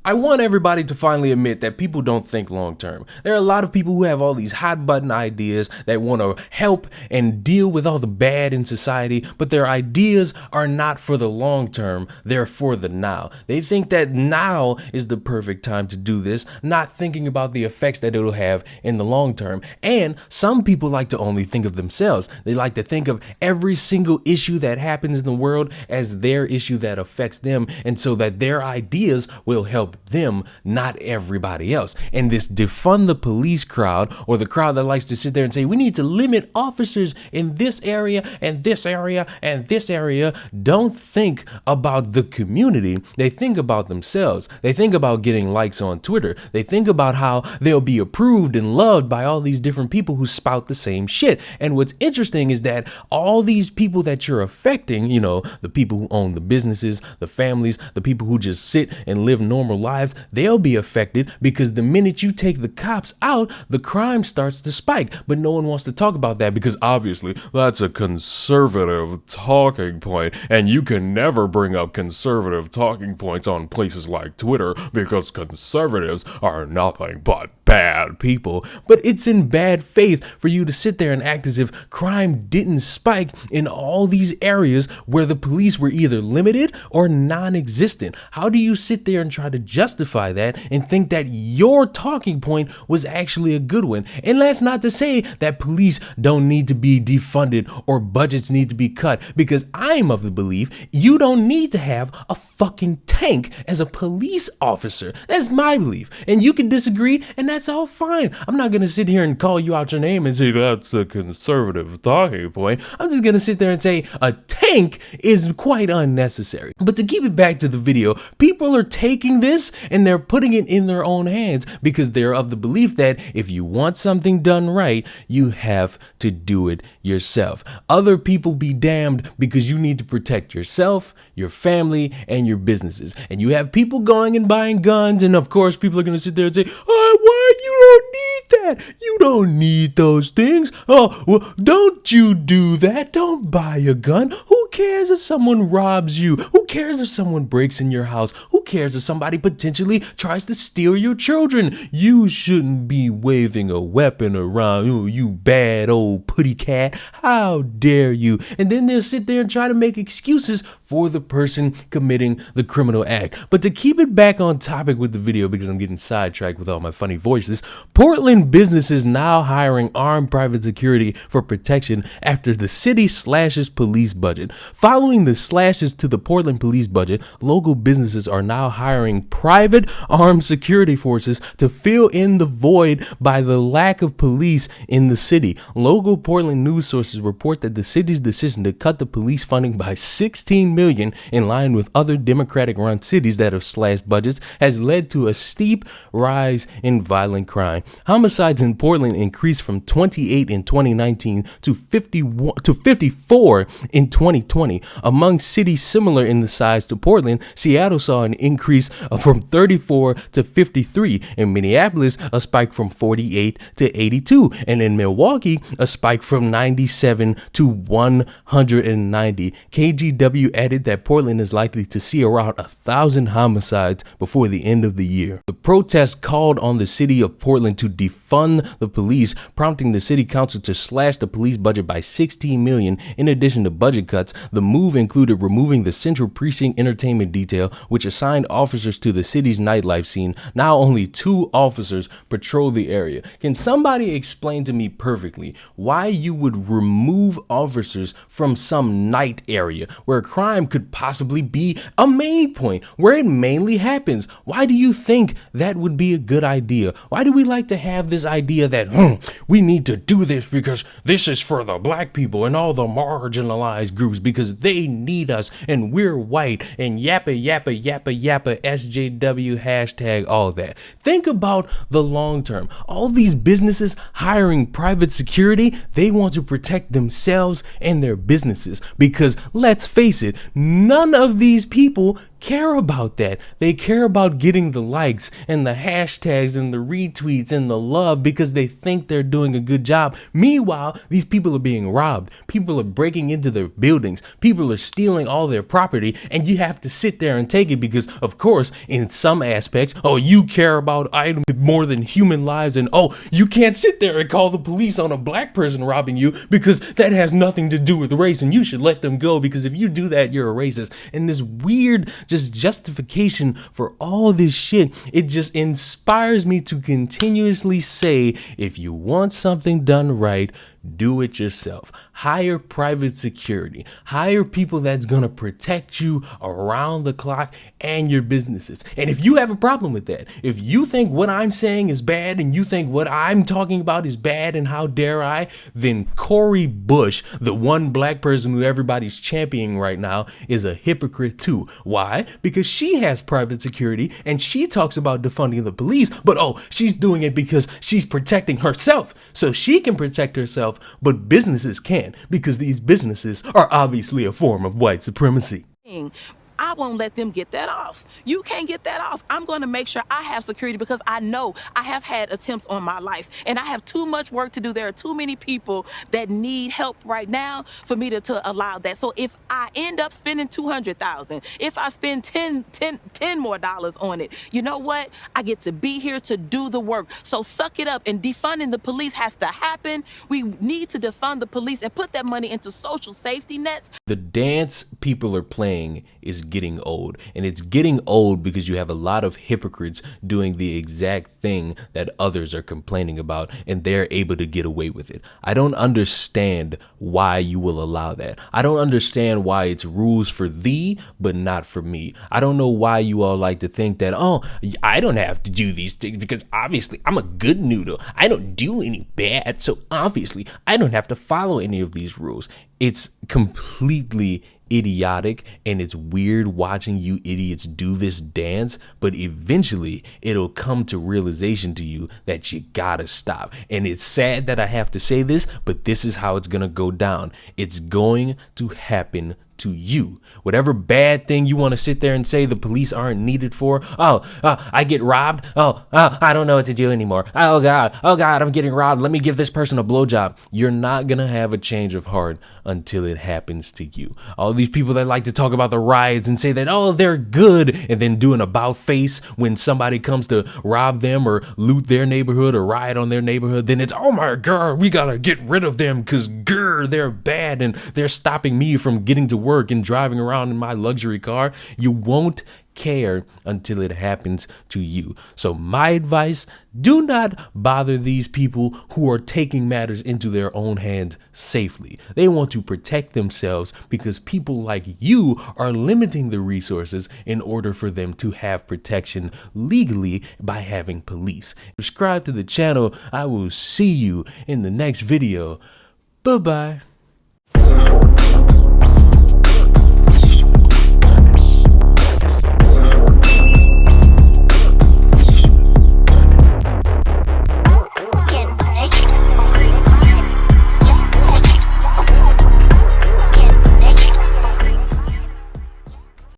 I want everybody to finally admit that people don't think long term. There are a lot of people who have all these hot button ideas that want to help and deal with all the bad in society, but their ideas are not for the long term, they're for the now. They think that now is the perfect time to do this, not thinking about the effects that it'll have in the long term. And some people like to only think of themselves. They like to think of every single issue that happens in the world as their issue that affects them, and so that their ideas will help them, not everybody else. And this defund the police crowd, or the crowd that likes to sit there and say we need to limit officers in this area and this area and this area, don't think about the community. They think about themselves. They think about getting likes on Twitter. They think about how they'll be approved and loved by all these different people who spout the same shit. And what's interesting is that all these people that you're affecting, you know, the people who own the businesses, the families, the people who just sit and live normal lives, they'll be affected, because the minute you take the cops out, the crime starts to spike. But no one wants to talk about that because obviously that's a conservative talking point, and you can never bring up conservative talking points on places like Twitter because conservatives are nothing but bad people. But it's in bad faith for you to sit there and act as if crime didn't spike in all these areas where the police were either limited or non-existent. How do you sit there and try to justify that and think that your talking point was actually a good one? And that's not to say that police don't need to be defunded or budgets need to be cut, because I'm of the belief you don't need to have a fucking tank as a police officer. That's my belief. And you can disagree, and that's all fine. I'm not going to sit here and call you out your name and say that's a conservative talking point. I'm just going to sit there and say a tank is quite unnecessary. But to keep it back to the video, people are taking this and they're putting it in their own hands because they're of the belief that if you want something done right, you have to do it yourself. Other people be damned, because you need to protect yourself, your family, and your businesses. And you have people going and buying guns, and of course people are going to sit there and say, oh, why you don't need that? You don't need those things. Oh, well, don't you do that. Don't buy a gun. Who cares if someone robs you? Who cares if someone breaks in your house? Who cares if somebody potentially tries to steal your children? You shouldn't be waving a weapon around. Oh, you bad old putty cat. How dare you? And then they'll sit there and try to make excuses for the person committing the criminal act. But to keep it back on topic with the video, because I'm getting sidetracked with all my funny voices, Portland businesses now hiring armed private security for protection after the city slashes police budget. Following the slashes to the Portland police budget, local businesses are now hiring private armed security forces to fill in the void by the lack of police in the city. Local Portland news sources report that the city's decision to cut the police funding by $16 million, in line with other Democratic-run cities that have slashed budgets, has led to a steep rise in violent crime. Homicides in Portland increased from 28 in 2019 to 54 in 2020. Among cities similar in the size to Portland, Seattle saw an increase from 34 to 53. In Minneapolis, a spike from 48 to 82. And in Milwaukee, a spike from 97 to 190. KGW added that Portland is likely to see around 1,000 homicides before the end of the year. The protest called on the city of Portland to defund the police, prompting the city council to slash the police budget by $16 million. In addition to budget cuts, the move included removing the Central Precinct Entertainment Detail, which assigned officers to the city's nightlife scene. Now only 2 officers patrol the area. Can somebody explain to me perfectly why you would remove officers from some night area where crime could possibly be a main point, where it mainly happens? Why do you think that would be a good idea? Why do we like to have this idea that we need to do this because this is for the black people and all the marginalized groups because they need us and we're white and yappa yappa yappa yappa SJW hashtag all that? Think about the long term. All these businesses hiring private security, they want to protect themselves and their businesses, because let's face it, none of these people care about that. They care about getting the likes and the hashtags and the retweets and the love because they think they're doing a good job. Meanwhile, these people are being robbed. People are breaking into their buildings. People are stealing all their property, and you have to sit there and take it because, of course, in some aspects, oh, you care about items more than human lives, and oh, you can't sit there and call the police on a black person robbing you because that has nothing to do with race, and you should let them go because if you do that, you're a racist. And this weird just justification for all this shit, it just inspires me to continuously say, if you want something done right, do it yourself. Hire private security. Hire people that's gonna protect you around the clock and your businesses. And if you have a problem with that, if you think what I'm saying is bad and you think what I'm talking about is bad and how dare I, then Cori Bush, the one black person who everybody's championing right now, is a hypocrite too. Why? Because she has private security and she talks about defunding the police, but oh, she's doing it because she's protecting herself. So she can protect herself, but businesses can't because these businesses are obviously a form of white supremacy. I won't let them get that off. You can't get that off. I'm going to make sure I have security because I know I have had attempts on my life and I have too much work to do. There are too many people that need help right now for me to allow that. So if I end up spending $200,000, if I spend $10 more on it, you know what? I get to be here to do the work. So suck it up, and defunding the police has to happen. We need to defund the police and put that money into social safety nets. The dance people are playing is getting old, and it's getting old because you have a lot of hypocrites doing the exact thing that others are complaining about, and they're able to get away with it. I don't understand why you will allow that. I don't understand why it's rules for thee but not for me. I don't know why you all like to think that, oh, I don't have to do these things because obviously I'm a good noodle. I don't do any bad, so obviously I don't have to follow any of these rules. It's completely idiotic, and it's weird watching you idiots do this dance, but eventually it'll come to realization to you that you gotta stop. And it's sad that I have to say this, but this is how it's gonna go down. It's going to happen to you. Whatever bad thing you want to sit there and say the police aren't needed for. I get robbed. I don't know what to do anymore. Oh God, I'm getting robbed. Let me give this person a blowjob. You're not gonna have a change of heart until it happens to you. All these people that like to talk about the riots and say that, oh, they're good, and then do an about face when somebody comes to rob them or loot their neighborhood or riot on their neighborhood, then it's, oh my God, we gotta get rid of them because they're bad and they're stopping me from getting to work and driving around in my luxury car. You won't care until it happens to you. So my advice, do not bother these people who are taking matters into their own hands safely. They want to protect themselves because people like you are limiting the resources in order for them to have protection legally by having police. Subscribe to the channel. I will see you in the next video. Bye-bye.